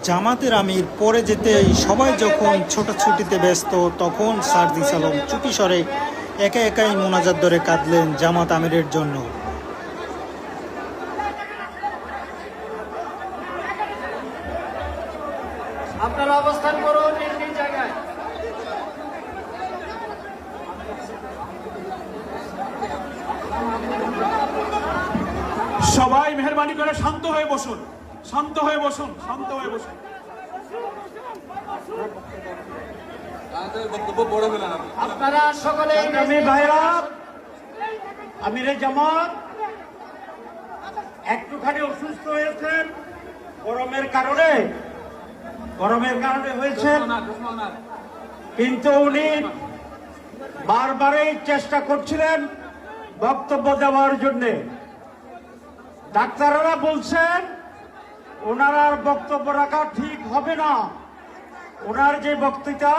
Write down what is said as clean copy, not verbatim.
জামাতের আমির পরে যেতেই সবাই যখন ছোটাছুটিতে ব্যস্ত, তখন সার্জিস আলম চুপি স্বরে একা একাই মোনাজাত ধরে কাঁদলেন জামাত আমিরের জন্য। আপনারা অবস্থান করুন নিজ নিজ জায়গায়। সবাই মেহরবানি করে শান্ত হয়ে বসুন, শান্ত হয়ে বসুন, শান্ত হয়ে বসুন। আপনারা সকলে ভাইরা, আমিরে জামাত একটুখানি অসুস্থ হয়েছেন গরমের কারণে হয়েছেন, কিন্তু উনি বারবারই চেষ্টা করছিলেন বক্তব্য দেওয়ার জন্যে। ডাক্তাররা বলছেন ওনার আর বক্তব্য রাখা ঠিক হবে না। ওনার যে বক্তৃতা